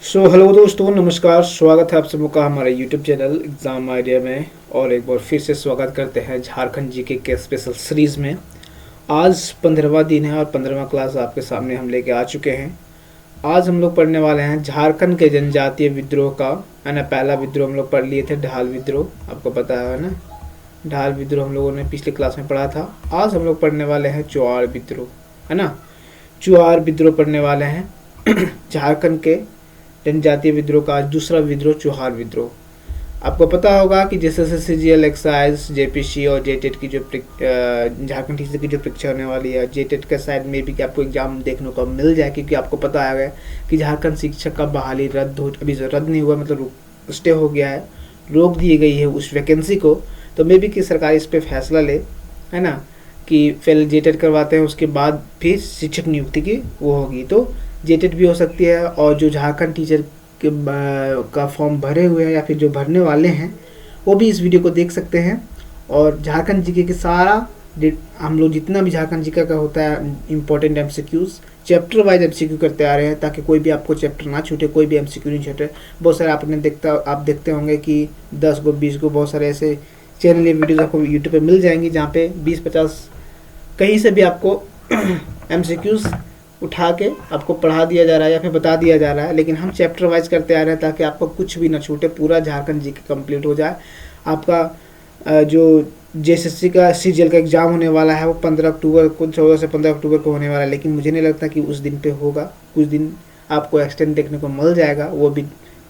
Hello दोस्तों, नमस्कार। स्वागत है आप सबों का हमारे यूट्यूब चैनल एग्ज़ाम आइडिया में। और एक बार फिर से स्वागत करते हैं झारखंड जीके के स्पेशल सीरीज़ में। आज 15वां दिन है और 15वां क्लास आपके सामने हम लेके आ चुके हैं। आज हम लोग पढ़ने वाले हैं झारखंड के जनजातीय विद्रोह का, है ना। पहला विद्रोह हम लोग पढ़ लिए थे, ढाल विद्रोह, आपको पता है ना। ढाल विद्रोह हम लोगों ने पिछले क्लास में पढ़ा था। आज हम लोग पढ़ने वाले हैं चुआड़ विद्रोह, है ना। चुआड़ विद्रोह पढ़ने वाले हैं झारखंड के जनजातीय विद्रोह का आज दूसरा विद्रोह चुहार विद्रोह। आपको पता होगा कि जैसे सीजीएल, एक्साइज, जेपीसी और जेटेट की जो झारखंड टीचर की जो परीक्षा होने वाली है, जेटेट के साइड में भी कि आपको एग्जाम देखने को मिल जाए, क्योंकि आपको पता है कि झारखंड शिक्षक का बहाली अभी रद्द नहीं हुआ, मतलब स्टे हो गया है, रोक दी गई है उस वैकेंसी को। तो मे भी कि सरकार इस पर फैसला ले, है ना, कि पहले जेटेट करवाते हैं, उसके बाद फिर शिक्षक नियुक्ति की वो होगी, तो जेटेट भी हो सकती है। और जो झारखंड टीचर के का फॉर्म भरे हुए हैं या फिर जो भरने वाले हैं, वो भी इस वीडियो को देख सकते हैं। और झारखंड जीके के सारा हम लोग जितना भी झारखंड जीके का होता है important MCQs chapter wise MCQ करते आ रहे हैं, ताकि कोई भी आपको चैप्टर ना छूटे, कोई भी एमसीक्यू नहीं छूटे। बहुत सारे आप देखते होंगे कि 10 गो 20 गो बहुत सारे ऐसे चैनल या वीडियोज आपको यूट्यूब पे मिल जाएंगी, जहाँ पे 20-50 कहीं से भी आपको एमसीक्यूज उठा के आपको पढ़ा दिया जा रहा है या फिर बता दिया जा रहा है। लेकिन हम चैप्टर वाइज करते आ रहे हैं ताकि आपको कुछ भी ना छूटे, पूरा झारखंड जीके कंप्लीट हो जाए। आपका जो जेएसएससी का सीजीएल का एग्ज़ाम होने वाला है वो 15 अक्टूबर को, 14 से 15 अक्टूबर को होने वाला है। लेकिन मुझे नहीं लगता कि उस दिन पे होगा, कुछ दिन आपको एक्सटेंड देखने को मिल जाएगा। वो भी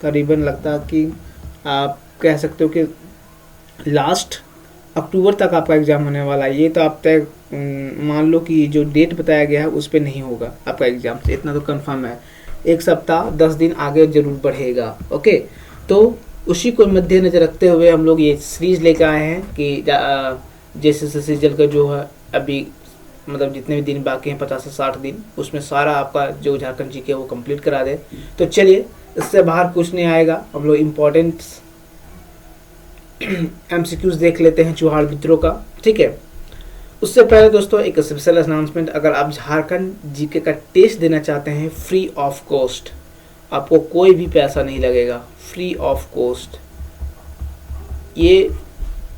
करीबन लगता कि आप कह सकते हो कि लास्ट अक्टूबर तक आपका एग्ज़ाम होने वाला है। ये तो आप तय मान लो कि जो डेट बताया गया है उस पर नहीं होगा आपका एग्ज़ाम, से इतना तो कंफर्म है। 1 सप्ताह 10 दिन आगे जरूर बढ़ेगा। ओके, तो उसी को मद्देनजर रखते हुए हम लोग ये सीरीज लेकर आए हैं कि जैसे सीजल का जो है अभी मतलब जितने भी दिन बाकी हैं 50 से 60 दिन, उसमें सारा आपका जो झारखंड जीके वो कंप्लीट करा दे। तो चलिए, इससे बाहर कुछ नहीं आएगा। हम लोग इम्पोर्टेंट एमसीक्यूज देख लेते हैं चुहार विद्रोह का, ठीक है। उससे पहले दोस्तों एक स्पेशल अनाउंसमेंट, अगर आप झारखंड जीके का टेस्ट देना चाहते हैं फ्री ऑफ कॉस्ट, आपको कोई भी पैसा नहीं लगेगा, फ्री ऑफ कॉस्ट। ये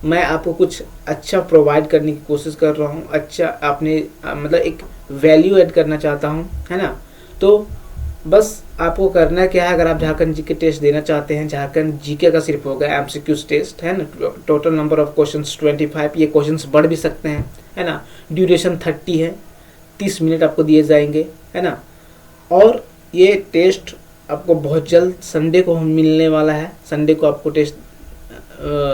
मैं आपको कुछ अच्छा प्रोवाइड करने की कोशिश कर रहा हूँ, अच्छा आपने मतलब एक वैल्यू ऐड करना चाहता हूँ, है ना। तो बस आपको करना क्या है, अगर आप झारखंड जीके टेस्ट देना चाहते हैं, झारखंड जीके का सिर्फ होगा एमसीक्यूज टेस्ट, है ना। टोटल नंबर ऑफ क्वेश्चंस 25, ये क्वेश्चंस बढ़ भी सकते हैं, है ना। ड्यूरेशन 30 है, 30 मिनट आपको दिए जाएंगे, है ना। और ये टेस्ट आपको बहुत जल्द संडे को मिलने वाला है, संडे को आपको टेस्ट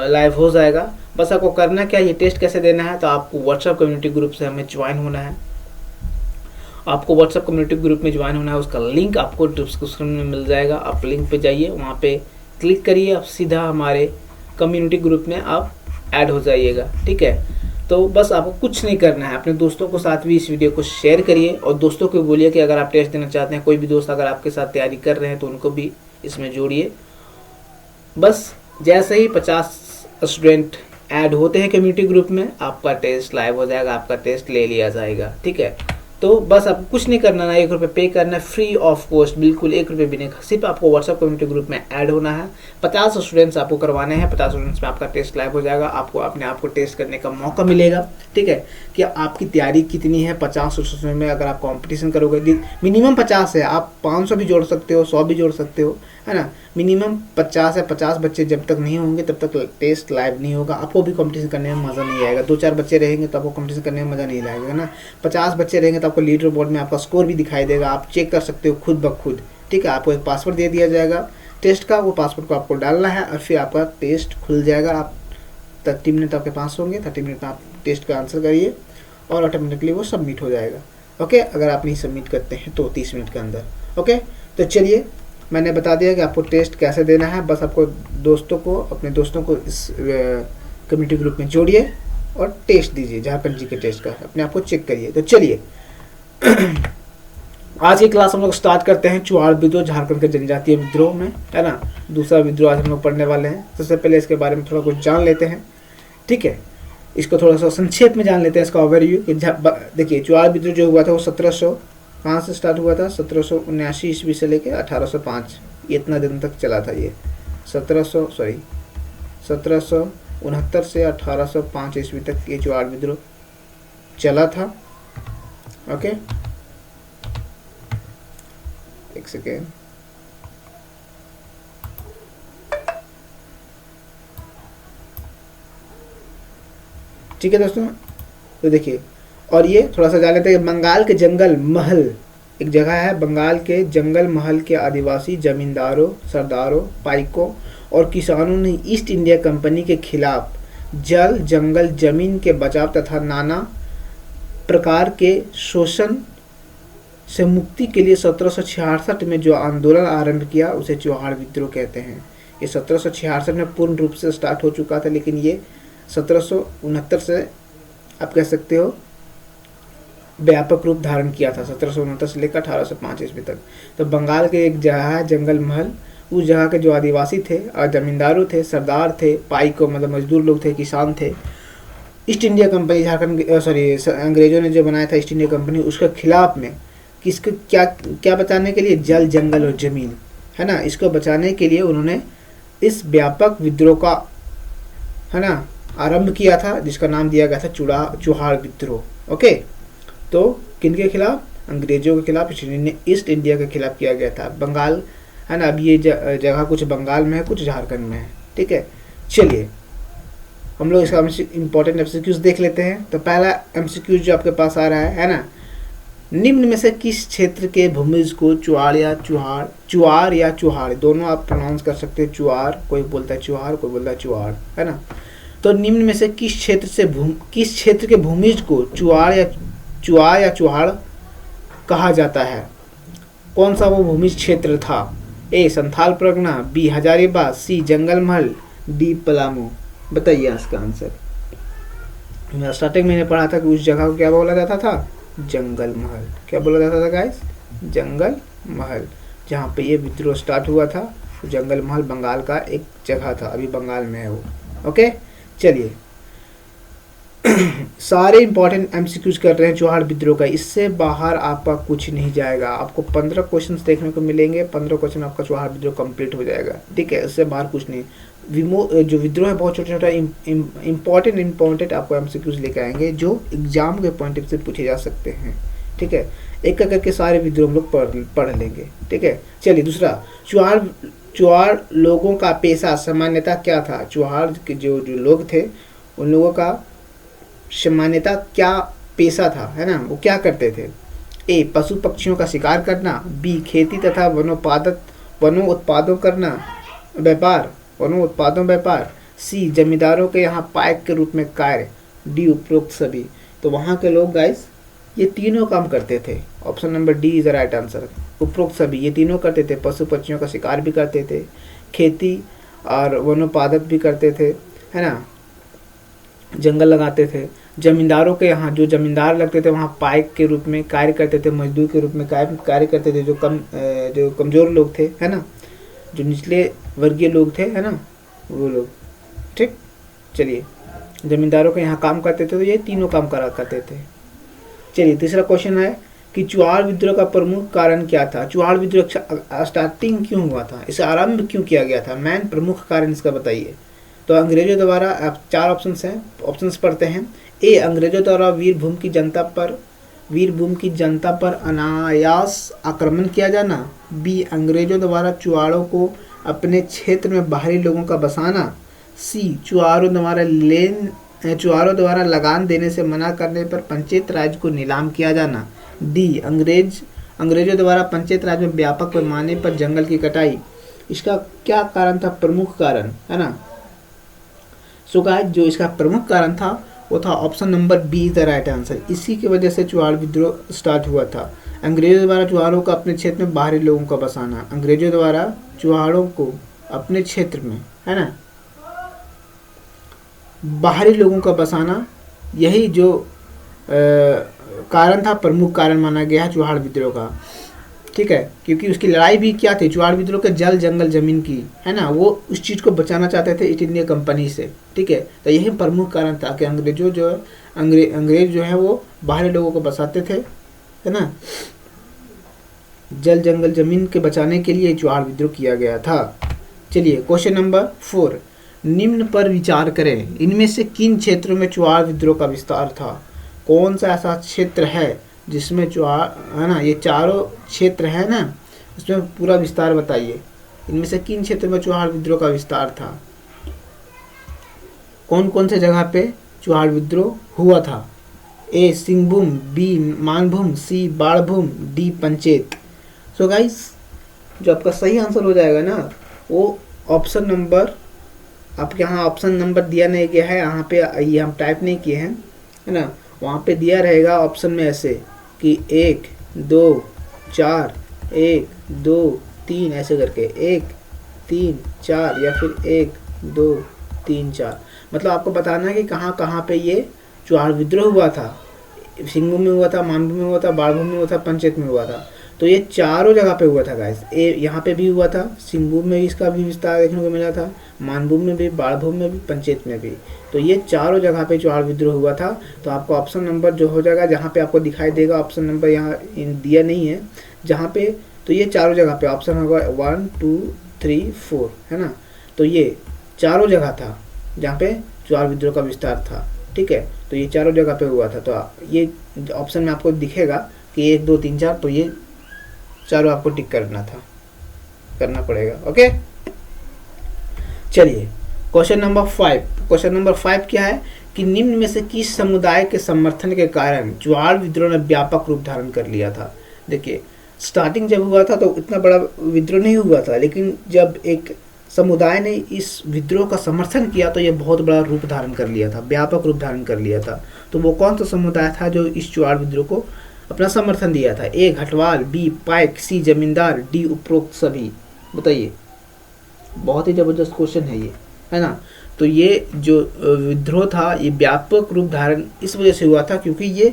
लाइव हो जाएगा। बस आपको करना क्या, ये टेस्ट कैसे देना है, तो आपको व्हाट्सएप कम्युनिटी ग्रुप से हमें ज्वाइन होना है। आपको व्हाट्सएप कम्युनिटी ग्रुप में ज्वाइन होना है, उसका लिंक आपको डिस्क्रिप्शन में मिल जाएगा। आप लिंक पे जाइए, वहाँ पे क्लिक करिए, आप सीधा हमारे कम्युनिटी ग्रुप में आप ऐड हो जाइएगा, ठीक है। तो बस आपको कुछ नहीं करना है, अपने दोस्तों को साथ भी इस वीडियो को शेयर करिए और दोस्तों को बोलिए कि अगर आप टेस्ट देना चाहते हैं, कोई भी दोस्त अगर आपके साथ तैयारी कर रहे हैं तो उनको भी इसमें जोड़िए। बस जैसे ही 50 स्टूडेंट ऐड होते हैं कम्युनिटी ग्रुप में, आपका टेस्ट लाइव हो जाएगा, आपका टेस्ट ले लिया जाएगा, ठीक है। तो बस आपको कुछ नहीं करना ना, 1 रुपये पे करना है, फ्री ऑफ कॉस्ट, बिल्कुल 1 रुपये भी नहीं। सिर्फ आपको व्हाट्सएप कम्युनिटी ग्रुप में ऐड होना है। 50 स्टूडेंट्स आपको करवाने हैं, 50 स्टूडेंट्स में आपका टेस्ट लाइव हो जाएगा, आपको अपने आप को टेस्ट करने का मौका मिलेगा, ठीक है। कि आपकी तैयारी कितनी है, 50 स्टूडेंट में अगर आप कंपटीशन करोगे, मिनिमम 50 है, आप 500 भी जोड़ सकते हो, 100 भी जोड़ सकते हो, है ना। मिनिमम 50 है, 50 बच्चे जब तक नहीं होंगे तब तक टेस्ट लाइव नहीं होगा। आपको भी कंपटीशन करने में मज़ा नहीं आएगा। 2-4 बच्चे रहेंगे तो आपको कंपटीशन करने में मज़ा नहीं आएगा, है ना। 50 बच्चे रहेंगे तो आपको लीडर बोर्ड में आपका स्कोर भी दिखाई देगा, आप चेक कर सकते हो खुद ब खुद, ठीक है। आपको एक पासवर्ड दे दिया जाएगा टेस्ट का, वो पासवर्ड को आपको डालना है और फिर आपका टेस्ट खुल जाएगा। आप 30 मिनट आपके पास होंगे, 30 मिनट में आप टेस्ट का आंसर करिए और ऑटोमेटिकली वो सबमिट हो जाएगा। ओके, अगर आप नहीं सबमिट करते हैं तो 30 मिनट के अंदर। ओके, तो चलिए, मैंने बता दिया कि आपको टेस्ट कैसे देना है। बस आपको अपने दोस्तों को इस कम्युनिटी ग्रुप में जोड़िए और टेस्ट दीजिए, झारखंड जी के टेस्ट का अपने आप को चेक करिए। तो चलिए आज की क्लास हम लोग स्टार्ट करते हैं चुहार विद्रोह, झारखंड के जनजातीय विद्रोह में, है ना। दूसरा विद्रोह आज हम लोग पढ़ने वाले हैं। सबसे पहले इसके बारे में थोड़ा कुछ जान लेते हैं, ठीक है। इसको थोड़ा सा संक्षेप में जान लेते हैं, इसका ओवरव्यू। देखिए, चुहार विद्रोह जो हुआ था वो 1700 कहाँ से स्टार्ट हुआ था, 1779 ईस्वी से लेकर 1805 इतना दिन तक चला था ये 1769 से 1805 ईस्वी तक ये चुहाड़ विद्रोह चला था। ओके, एक सेकेंड। ठीक है दोस्तों, तो देखिए, और ये थोड़ा सा जान लेते हैं। बंगाल के जंगल महल एक जगह है, बंगाल के जंगल महल के आदिवासी जमींदारों, सरदारों, पाइकों और किसानों ने ईस्ट इंडिया कंपनी के खिलाफ जल, जंगल, जमीन के बचाव तथा नाना प्रकार के शोषण से मुक्ति के लिए 1766 में जो आंदोलन आरंभ किया उसे चुहाड़ विद्रोह कहते हैं। ये 1766 में पूर्ण रूप से स्टार्ट हो चुका था, लेकिन ये 1769 से आप कह सकते हो व्यापक रूप धारण किया था, 1769 से लेकर 1805 ईस्वी तक। तो बंगाल के एक जगह है जंगल महल, उस जगह के जो आदिवासी थे और जमींदारों थे, सरदार थे, पाइक मतलब मजदूर लोग थे, किसान थे, ईस्ट इंडिया कंपनी अंग्रेजों ने जो बनाया था ईस्ट इंडिया कंपनी, उसके खिलाफ में किसको क्या क्या बचाने के लिए, जल, जंगल और जमीन, है ना, इसको बचाने के लिए उन्होंने इस व्यापक विद्रोह का, है ना, आरंभ किया था, जिसका नाम दिया गया था चुहाड़ विद्रोह। ओके, तो किनके खिलाफ, अंग्रेजों के खिलाफ, ईस्ट इंडिया के खिलाफ किया गया था। बंगाल, है ना, अब ये जगह कुछ बंगाल में है, कुछ झारखंड में है। ठीक है, चलिए हम लोग इसका इंपॉर्टेंट एमसीक्यूज देख लेते हैं। तो पहला एमसीक्यूज जो आपके पास आ रहा है ना, निम्न में से किस क्षेत्र के भूमिज को चुहाड़ या चुहाड़ दोनों आप प्रोनाउंस कर सकते हैं। चुहाड़, कोई बोलता है चुहाड़, कोई बोलता है चुहाड़, है ना। तो निम्न में से किस क्षेत्र के भूमिज को चुहाड़ या चुहाड़ कहा जाता है। कौन सा वो भूमिज क्षेत्र था। ए संथाल परगना, बी हजारीबाग, सी जंगल महल, डी पलामू। बताइए इसका आंसर। स्टार्टिंग में पढ़ा था कि उस जगह को क्या बोला जाता था, जंगल महल। क्या बोला जाता था गाइस, जंगल महल। जहाँ पे ये विद्रोह स्टार्ट हुआ था जंगल महल बंगाल का एक जगह था, अभी बंगाल में है वो। ओके, चलिए सारे इंपॉर्टेंट एमसीक्यूज कर रहे हैं चुहाड़ विद्रोह का, इससे बाहर आपका कुछ नहीं जाएगा। आपको 15 क्वेश्चंस देखने को मिलेंगे, 15 क्वेश्चन आपका चुहाड़ विद्रोह कंप्लीट हो जाएगा। ठीक है, इससे बाहर कुछ नहीं। जो विद्रोह है बहुत छोटा छोटा इंपॉर्टेंट आपको एमसीक्यूज लेके आएंगे जो एग्जाम के पॉइंट से पूछे जा सकते हैं। ठीक है, एक करके सारे विद्रोह हम लोग पढ़ लेंगे। ठीक है, चलिए दूसरा, चुहाड़ लोगों का पेशा सामान्यता क्या था। चुहाड़ के जो लोग थे उन लोगों का सामान्यता क्या पेशा था, है ना, वो क्या करते थे। ए पशु पक्षियों का शिकार करना, बी खेती तथा वनों उत्पादों व्यापार, सी जमींदारों के यहाँ पाइक के रूप में कार्य, डी उपरोक्त सभी। तो वहाँ के लोग गाइस ये तीनों काम करते थे। Option number D is the right answer. उपरोक्त सभी ये तीनों करते थे, पशु पक्षियों का शिकार भी करते थे, खेती और वनोत्पादक भी करते थे, है ना, जंगल लगाते थे। जमींदारों के यहाँ जो जमींदार लगते थे वहाँ पाइक के रूप में कार्य करते थे, मजदूर के रूप में कार्य करते थे, जो कमज़ोर लोग थे, है ना, जो निचले वर्गीय लोग थे, है ना, वो लोग। ठीक, चलिए जमींदारों के यहाँ काम करते थे, तो ये तीनों काम करा करते थे। चलिए तीसरा क्वेश्चन है कि चुहाड़ विद्रोह का प्रमुख कारण क्या था। चुहाड़ विद्रोह स्टार्टिंग क्यों हुआ था, इसे आरंभ क्यों किया गया था, मेन प्रमुख कारण इसका बताइए। तो अंग्रेजों द्वारा, आप 4 ऑप्शंस हैं, ऑप्शंस पढ़ते हैं। ए अंग्रेजों द्वारा वीरभूमि की जनता पर अनायास आक्रमण किया जाना, बी अंग्रेजों द्वारा चुहाड़ों को अपने क्षेत्र में बाहरी लोगों का बसाना, सी चुहाड़ों द्वारा लगान देने से मना करने पर पंचायत राज को नीलाम किया जाना, डी अंग्रेजों द्वारा पंचायत राज में व्यापक पैमाने पर जंगल की कटाई। इसका क्या कारण था, प्रमुख कारण, है ना। सो गाइस जो इसका प्रमुख कारण था वो था option number be the right answer. इसी की वजह से चुहाड़ विद्रोह स्टार्ट हुआ था। अंग्रेजों द्वारा चुहाड़ों को अपने क्षेत्र में बाहरी लोगों का बसाना, अंग्रेजों द्वारा चुहाड़ों को अपने क्षेत्र में, है ना, बाहरी लोगों का बसाना, यही जो कारण था, प्रमुख कारण माना गया है चुहाड़ विद्रोह का। ठीक है, क्योंकि उसकी लड़ाई भी क्या थी, चुहाड़ विद्रोह के जल, जंगल, जमीन की, है ना, वो उस चीज़ को बचाना चाहते थे ईस्ट इंडिया कंपनी से। ठीक है, तो यही प्रमुख कारण था कि अंग्रेज जो है वो बाहरी लोगों को बसाते थे, है ना। जल जंगल जमीन के बचाने के लिए चुहाड़ विद्रोह किया गया था। चलिए क्वेश्चन नंबर 4, निम्न पर विचार करें, इनमें से किन क्षेत्रों में चुहाड़ विद्रोह का विस्तार था। कौन सा ऐसा क्षेत्र है जिसमें चुहाड़, है ना, ये चारों क्षेत्र है ना, उसमें पूरा विस्तार बताइए। इनमें से किन क्षेत्र में चुहाड़ विद्रोह का विस्तार था, कौन कौन से जगह पे चुहाड़ विद्रोह हुआ था। ए सिंहभूम, बी मानभूम, सी बाणभूम, डी पंचेत। सो गाइस, जो आपका सही आंसर हो जाएगा ना, वो ऑप्शन नंबर, आपके यहाँ ऑप्शन नंबर दिया नहीं गया है, यहाँ पे ये हम टाइप नहीं किए हैं, है ना, वहाँ पे दिया रहेगा ऑप्शन में ऐसे कि 1 2 4, 1 2 3 ऐसे करके 1 3 4, या फिर 1 2 3 4। मतलब आपको बताना है कि कहाँ कहाँ पे ये चुहाड़ विद्रोह हुआ था। सिंहभूम में हुआ था, मानभूम में हुआ था, बाणभूम में हुआ था, पंचेत में हुआ था। तो ये चारों जगह पे हुआ था गाइस। यहाँ पे भी हुआ था, सिंहभूम में भी इसका भी विस्तार देखने को मिला था, मानभूम में भी, बाणभूम में भी, पंचेत में भी। तो ये चारों जगह पे चुहाड़ विद्रोह हुआ था। तो आपको ऑप्शन नंबर जो हो जाएगा, जहाँ पे आपको दिखाई देगा ऑप्शन नंबर यहाँ दिया नहीं है जहाँ पे, तो ये चारों जगह पे ऑप्शन होगा 1 2 3 4, है ना। तो ये चारों जगह था जहाँ पे चुहाड़ विद्रोह का विस्तार था, ठीक है। तो ये चारों जगह पे हुआ था। तो ये ऑप्शन में आपको दिखेगा कि 1 2 3 4, तो ये चारों आपको टिक करना पड़ेगा। ओके, चलिए क्वेश्चन नंबर 5। क्वेश्चन नंबर 5 क्या है कि निम्न में से किस समुदाय के समर्थन के कारण चुहाड़ विद्रोह ने व्यापक रूप धारण कर लिया था। देखिए, स्टार्टिंग जब हुआ था तो इतना बड़ा विद्रोह नहीं हुआ था, लेकिन जब एक समुदाय ने इस विद्रोह का समर्थन किया तो ये बहुत बड़ा रूप धारण कर लिया था, व्यापक रूप धारण कर लिया था। तो वो कौन सा समुदाय था जो इस चुहाड़ विद्रोह को अपना समर्थन दिया था। ए घटवाल, बी पाइक, सी जमींदार, डी उपरोक्त सभी। बताइए, बहुत ही जबरदस्त क्वेश्चन है ये, है ना। तो ये जो विद्रोह था ये व्यापक रूप धारण इस वजह से हुआ था क्योंकि ये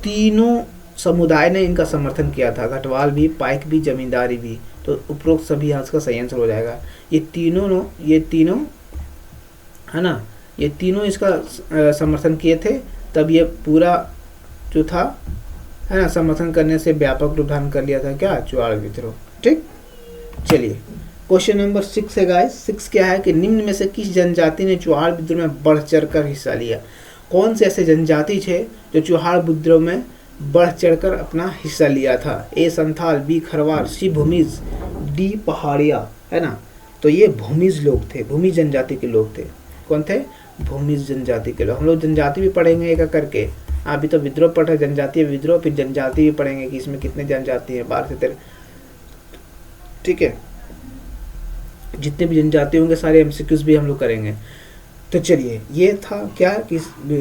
तीनों समुदाय ने इनका समर्थन किया था, घटवाल भी, पाइक भी, जमींदारी भी। तो उपरोक्त सभी आज का सही आंसर हो जाएगा। ये तीनों है ना, ये तीनों इसका समर्थन किए थे, तब ये पूरा जो था, है ना, समर्थन करने से व्यापक रूप धारण कर लिया था क्या, चुहाड़ विद्रोह। ठीक, चलिए क्वेश्चन नंबर 6 है गाइस। 6 क्या है कि निम्न में से किस जनजाति ने चुहाड़ विद्रोह में बढ़ चढ़ कर हिस्सा लिया। कौन से ऐसे जनजाति थे जो चुहाड़ विद्रोह में बढ़ चढ़कर अपना हिस्सा लिया था। ए संथाल, बी खरवार, सी भूमिज, डी पहाड़िया, है ना। तो ये भूमिज लोग थे, भूमि जनजाति के लोग थे। कौन थे, भूमिज जनजाति के लोग। हम लोग जनजाति भी पढ़ेंगे एक करके, अभी तो विद्रोह पढ़ रहे, जनजातीय विद्रोह, फिर जनजाति भी पढ़ेंगे कि इसमें कितने जनजाति है, 12 से 13, ठीक है। जितने भी जनजाति होंगे सारे एमसीक्यूज भी हम लोग करेंगे। तो चलिए, ये था क्या कि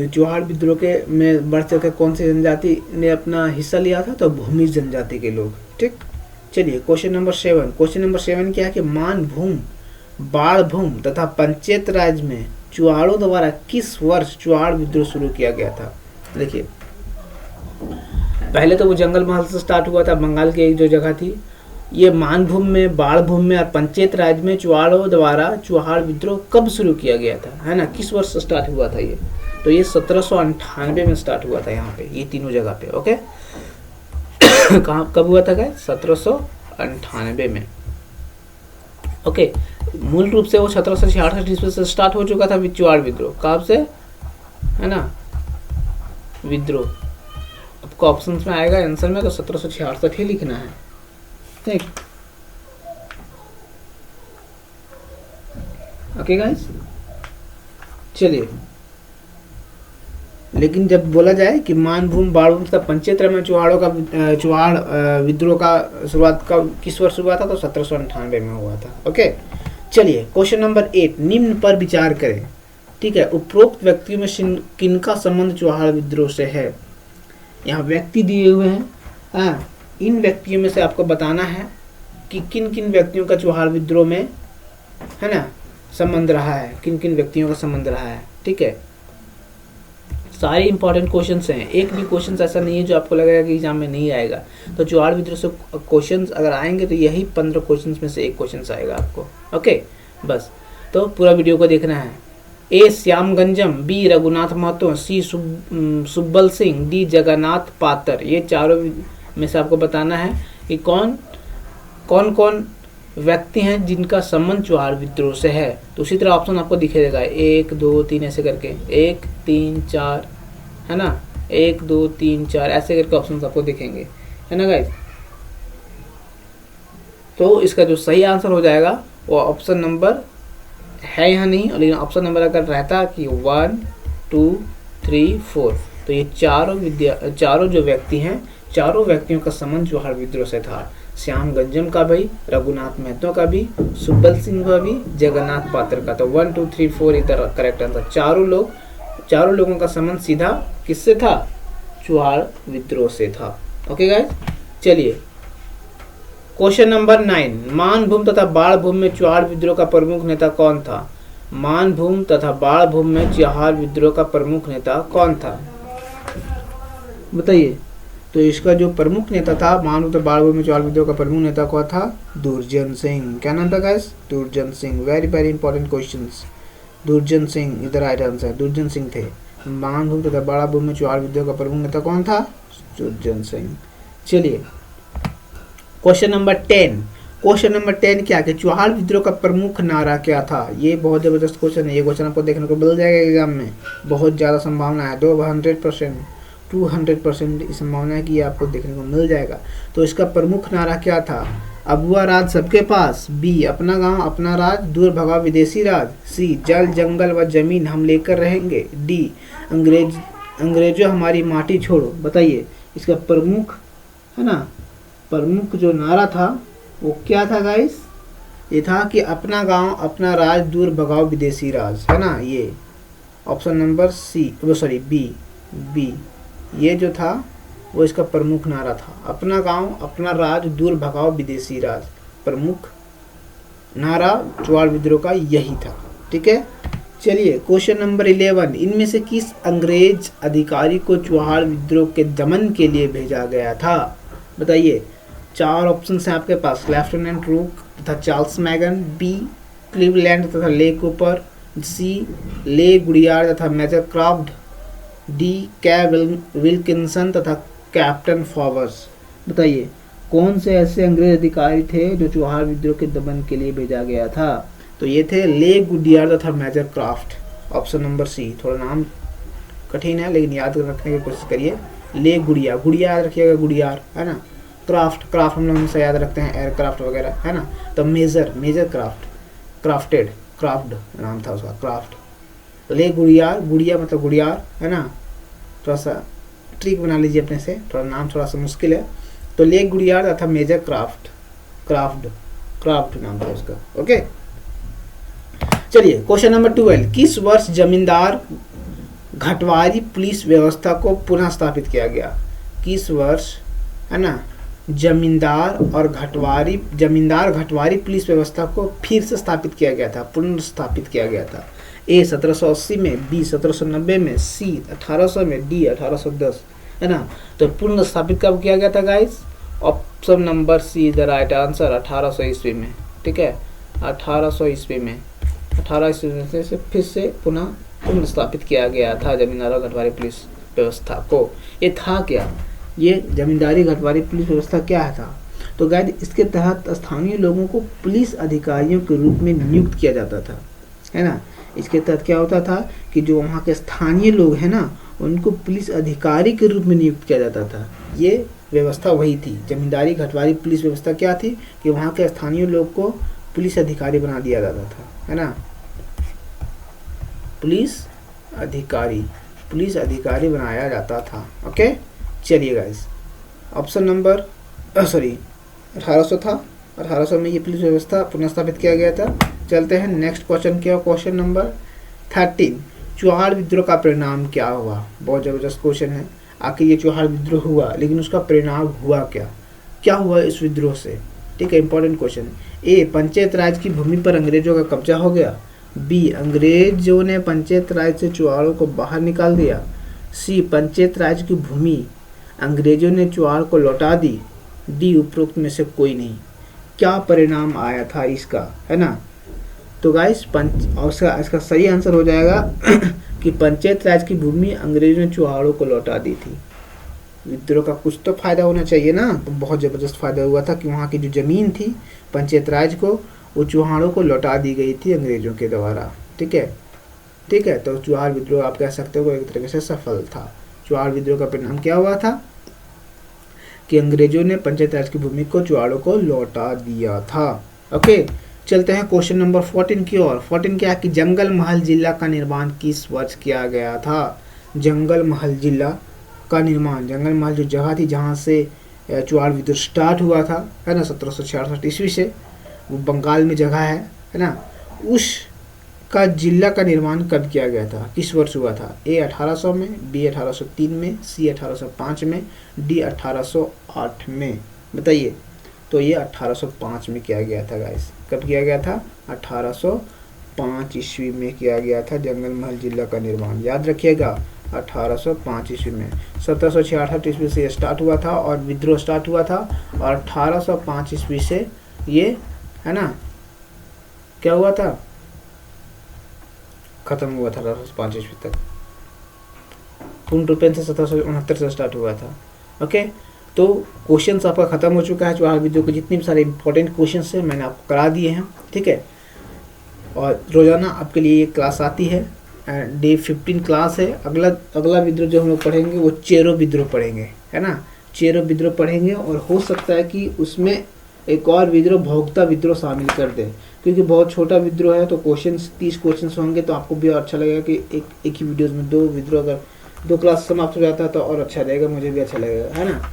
चुहाड़ विद्रोह के में बढ़ चढ़ कर कौन सी जनजाति ने अपना हिस्सा लिया था, तो भूमिज जनजाति के लोग। ठीक, चलिए क्वेश्चन नंबर 7। क्वेश्चन नंबर 7 क्या है कि मानभूम, बाणभूम तथा पंचेत राज में चुहाड़ों द्वारा किस वर्ष चुहाड़ विद्रोह शुरू किया गया था। देखिए, पहले तो वो जंगल महल से स्टार्ट हुआ था, बंगाल की एक जो जगह थी। ये मानभूम में, बाणभूम में और पंचेत राज में चुहाड़ों द्वारा चुहाड़ विद्रोह कब शुरू किया गया था, है ना, किस वर्ष स्टार्ट हुआ था ये। तो ये 1798 में स्टार्ट हुआ था यहाँ पे, ये तीनों जगह पे। ओके, कहाँ कब हुआ था गाइस, 1798 में। ओके, मूल रूप से वो 1766 ईस्वी से स्टार्ट हो चुका था चुहाड़ विद्रोह। कब से, है ना, विद्रोह आपको ऑप्शंस में आएगा आंसर में, तो 1766 ही लिखना है। ठीक, ओके गाइस, चलिए। लेकिन जब बोला जाए कि मानभूम, बाणभूम तथा पंचेत में चुहाड़ विद्रोह का शुरुआत का किस वर्ष हुआ था, तो 1798 में हुआ था। ओके, चलिए क्वेश्चन नंबर 8। निम्न पर विचार करें। ठीक है, उपरोक्त व्यक्तियों में किनका संबंध चुहाड़ विद्रोह से है। यहाँ व्यक्ति दिए हुए हैं, हाँ, इन व्यक्तियों में से आपको बताना है कि किन किन व्यक्तियों का चुहाड़ विद्रोह में, है ना, संबंध रहा है, किन किन व्यक्तियों का संबंध रहा है। ठीक है, सारे इंपॉर्टेंट क्वेश्चंस हैं, एक भी क्वेश्चन ऐसा नहीं है जो आपको लगेगा कि एग्जाम में नहीं आएगा। तो चुहाड़ विद्रोह से क्वेश्चंस अगर आएंगे तो यही 15 क्वेश्चंस में से एक क्वेश्चन आएगा आपको। ओके, बस, तो पूरा वीडियो को देखना है। ए श्यामगंजम, बी रघुनाथ महतो, सी सुब्बल सिंह, डी जगन्नाथ पातर। ये चारों में से आपको बताना है कि कौन कौन कौन व्यक्ति हैं जिनका संबंध चुहार विद्रोह से है? तो उसी तरह ऑप्शन आपको दिखेगा 1 2 3 ऐसे करके, 1 3 4, है ना, 1 2 3 4 ऐसे करके ऑप्शन आपको दिखेंगे, है ना गाइस। तो इसका जो सही आंसर हो जाएगा वो ऑप्शन नंबर है यहाँ नहीं, और लेकिन ऑप्शन नंबर अगर रहता कि 1 2 3 4, तो ये चारों जो व्यक्ति हैं, चारों व्यक्तियों का संबंध चुहार विद्रोह से था। श्याम गंजम का भी, रघुनाथ महतो का भी, सुब्बल सिंह का भी, जगन्नाथ पात्र का। तो 1 2 3 4 इधर करेक्ट आंसर। चारों लोगों का संबंध सीधा किससे था? चुहार विद्रोह से था। ओके गाइस, चलिए क्वेश्चन नंबर 9, मानभूम तथा बाणभूम में चुहार विद्रोह का प्रमुख नेता कौन था? मानभूम तथा बाणभूम में चुहार विद्रोह का प्रमुख नेता कौन था, बताइए। तो इसका जो प्रमुख नेता था मानभूम तथा बाणभूम में चुहार विद्रोह का प्रमुख नेता कौन था? दुर्जन सिंह। क्या नाम था गाइस? दुर्जन Singh. Very very important questions. दुर्जन सिंह इधर राइट आंसर, दुर्जन सिंह थे। मानभूम तथा बाणभूम में चुहार विद्रोह का प्रमुख नेता कौन था? दुर्जन सिंह। चलिए क्वेश्चन नंबर 10। क्वेश्चन नंबर 10 क्या कि चुहार विद्रोह का प्रमुख नारा क्या था? ये बहुत जबरदस्त क्वेश्चन है। ये क्वेश्चन आपको देखने को मिल जाएगा एग्जाम में, बहुत ज़्यादा संभावना है, 200% 200% इस संभावना है कि ये आपको देखने को मिल जाएगा। तो इसका प्रमुख नारा क्या था? अबुआ राज सबके पास, बी अपना गांव अपना राज, दूर भगाओ विदेशी राज, सी जल जंगल व जमीन हम लेकर रहेंगे, डी अंग्रेजों हमारी माटी छोड़ो। बताइए इसका प्रमुख, है ना, प्रमुख जो नारा था वो क्या था गाइस? ये था कि अपना गांव अपना राज, दूर भगाओ विदेशी राज, है ना। ये ऑप्शन नंबर सी, वो सॉरी बी, ये जो था वो इसका प्रमुख नारा था। अपना गांव अपना राज, दूर भगाओ विदेशी राज, प्रमुख नारा चुहार विद्रोह का यही था। ठीक है, चलिए क्वेश्चन नंबर 11, इनमें से किस अंग्रेज अधिकारी को चुहार विद्रोह के दमन के लिए भेजा गया था? बताइए। 4 ऑप्शन है आपके पास, लेफ्टिनेंट रूक तथा चार्ल्स मैगन, बी क्लीवलैंड तथा ले कूपर, सी ले गुडियार तथा मेजर क्राफ्ट, डी विल्किंसन तथा कैप्टन फॉवर्स। बताइए कौन से ऐसे अंग्रेज अधिकारी थे जो चुहार विद्रोह के दमन के लिए भेजा गया था? तो ये थे ले गुडियार तथा Major Kraft, option number C. थोड़ा नाम कठिन है लेकिन याद रखने की कोशिश करिए। ले गुडियार, गुडियार याद रखिएगा, गुडियार, है ना। क्राफ्ट हम लोग हमेशा याद रखते हैं एयरक्राफ्ट वगैरह, है ना। तो मेजर क्राफ्ट नाम था उसका, क्राफ्ट। ले गुडियार, गुड़िया मतलब गुडियार, है ना। थोड़ा सा ट्रिक बना लीजिए अपने से, थोड़ा नाम थोड़ा सा मुश्किल है। तो ले गुडियार तथा मेजर क्राफ्ट नाम था उसका। ओके, चलिए क्वेश्चन नंबर 12, किस वर्ष जमींदार घटवारी पुलिस व्यवस्था को पुनः स्थापित किया गया? किस वर्ष, है ना, जमींदार घटवारी पुलिस व्यवस्था को फिर से स्थापित किया गया था, पुनर्स्थापित किया गया था? ए 1780 में, बी 1790 में, सी 1800 में, डी 1810, है ना। तो पुनर्स्थापित कब किया गया था guys? Option number C is the right answer, 1800 ईस्वी में। ठीक है, 1800 ईस्वी में, 18 ईस्वी से फिर से पुनर्स्थापित किया गया था जमींदार और घटवारी पुलिस व्यवस्था को। ये था क्या? ये जमींदारी घटवारी पुलिस व्यवस्था क्या था? तो गाइस इसके तहत स्थानीय लोगों को पुलिस अधिकारियों के रूप में नियुक्त किया जाता था, है ना। इसके तहत क्या होता था कि जो वहाँ के स्थानीय लोग हैं ना, उनको पुलिस अधिकारी के रूप में नियुक्त किया जाता था। ये व्यवस्था वही थी, जमींदारी घटवारी पुलिस व्यवस्था क्या थी कि वहाँ के स्थानीय लोग को पुलिस अधिकारी बना दिया जाता था, है ना। पुलिस अधिकारी बनाया जाता था। ओके, चलिए गाइस, ऑप्शन नंबर 1800 था, 1800 में ये पुलिस व्यवस्था पुनर्स्थापित किया गया था। चलते हैं नेक्स्ट क्वेश्चन क्या, क्वेश्चन नंबर 13, चुहार विद्रोह का परिणाम क्या हुआ? बहुत जबरदस्त क्वेश्चन है। आखिर ये चुहार विद्रोह हुआ लेकिन उसका परिणाम हुआ क्या हुआ इस विद्रोह से? ठीक है, इंपॉर्टेंट क्वेश्चन। ए पंचायत राज की भूमि पर अंग्रेजों का कब्जा हो गया, बी अंग्रेजों ने पंचायत राज से चुहारों को बाहर निकाल दिया, सी पंचायत राज की भूमि अंग्रेजों ने चुहार को लौटा दी, डी उपरोक्त में से कोई नहीं। क्या परिणाम आया था इसका, है ना। तो गाइस इसका सही आंसर हो जाएगा कि पंचायत राज की भूमि अंग्रेजों ने चुहारों को लौटा दी थी। विद्रोह का कुछ तो फायदा होना चाहिए ना। तो बहुत ज़बरदस्त फायदा हुआ था कि वहाँ की जो ज़मीन थी पंचायत राज को, वो चौहानों को लौटा दी गई थी अंग्रेजों के द्वारा। ठीक है, ठीक है। तो चुहार विद्रोह आप कह सकते हो एक तरीके से सफल था। चुहार विद्रोह का परिणाम क्या हुआ था कि अंग्रेजों ने पंचायत राज की भूमि को चुहाड़ों को लौटा दिया था। ओके, चलते हैं क्वेश्चन नंबर 14 की ओर। 14 क्या कि जंगल महल जिला का निर्माण किस वर्ष किया गया था? जंगल महल जिला का निर्माण, जंगल महल जो जगह थी जहाँ से चुहाड़ विद्रोह स्टार्ट हुआ था, है ना, 1766 ईस्वी से, वो बंगाल में जगह है ना, उस का जिला का निर्माण कब किया गया था, किस वर्ष हुआ था? ए 1800 में, बी 1803 में, सी 1805 में, डी 1808 में। बताइए। तो ये 1805 में किया गया था गाइस। कब किया गया था? 1805 ईस्वी में किया गया था जंगल महल जिला का निर्माण। याद रखिएगा 1805 ईस्वी में। 1766 ईस्वी से ये स्टार्ट हुआ था और विद्रोह स्टार्ट हुआ था, और 1805 ईस्वी से ये, है ना, क्या हुआ था, खत्म हुआ था 1805 ईस्वी तक। पूर्ण रूपेण से 1769 से स्टार्ट हुआ था। ओके, तो क्वेश्चंस आपका खत्म हो चुका है। चुहार विद्रोह के जितने भी सारे इंपॉर्टेंट क्वेश्चंस हैं मैंने आपको करा दिए हैं। ठीक है, और रोजाना आपके लिए ये क्लास आती है। डे 15 क्लास है। अगला विद्रोह जो हम लोग पढ़ेंगे वो चेरो विद्रोह पढ़ेंगे, है ना, चेरो विद्रोह पढ़ेंगे। और हो सकता है कि उसमें एक और विद्रोह भोक्ता विद्रोह शामिल कर दें, क्योंकि बहुत छोटा विद्रोह है। तो क्वेश्चंस 30 क्वेश्चंस होंगे, तो आपको भी अच्छा लगेगा कि एक ही वीडियोस में 2 विद्रोह, अगर 2 क्लास समाप्त हो जाता है तो और अच्छा रहेगा, मुझे भी अच्छा लगेगा, है ना।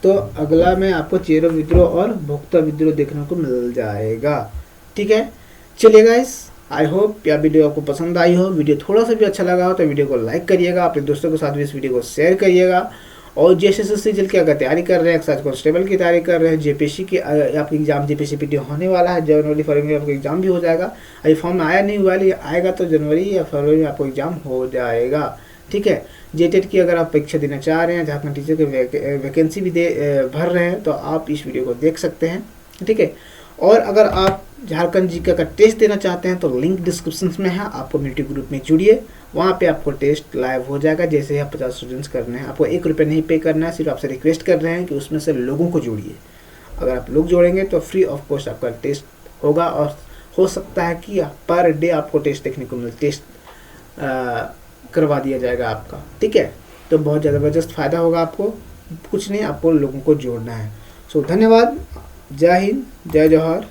तो अगला में आपको चेरो विद्रोह और भोक्ता विद्रोह देखने को मिल जाएगा। ठीक है, चलिए गाइस, आई होप यह वीडियो आपको पसंद आई हो। वीडियो थोड़ा सा भी अच्छा लगा हो तो वीडियो को लाइक करिएगा, अपने दोस्तों के साथ भी इस वीडियो को शेयर करिएगा। और JSS जेल की अगर तैयारी कर रहे हैं, एक्साइज कांस्टेबल की तैयारी कर रहे हैं, JPSC की आपकी एग्जाम JPSC PT होने वाला है, जनवरी फरवरी में आपका एग्जाम भी हो जाएगा। अभी फॉर्म में आया नहीं हुआ है, आएगा तो जनवरी या फरवरी में आपको एग्जाम हो जाएगा। ठीक है, JTET की अगर आप परीक्षा देना चाह रहे हैं, झारखंड टीचर की वैकेंसी भी भर रहे हैं, तो आप इस वीडियो को देख सकते हैं। ठीक है, और अगर आप झारखंड जीके का टेस्ट देना चाहते हैं तो लिंक डिस्क्रिप्शन में है, आप कम्युनिटी ग्रुप में जुड़िए, वहाँ पे आपको टेस्ट लाइव हो जाएगा। जैसे ही आप 50 स्टूडेंट्स करने हैं, आपको 1 रुपये नहीं पे करना है, सिर्फ आपसे रिक्वेस्ट कर रहे हैं कि उसमें से लोगों को जोड़िए। अगर आप लोग जोड़ेंगे तो फ्री ऑफ कॉस्ट आपका टेस्ट होगा, और हो सकता है कि पर डे आपको टेस्ट देखने को मिले, टेस्ट करवा दिया जाएगा आपका। ठीक है, तो बहुत ज़बरदस्त फ़ायदा होगा आपको। कुछ नहीं, आपको लोगों को जोड़ना है। सो धन्यवाद, जय हिंद, जय जौहर।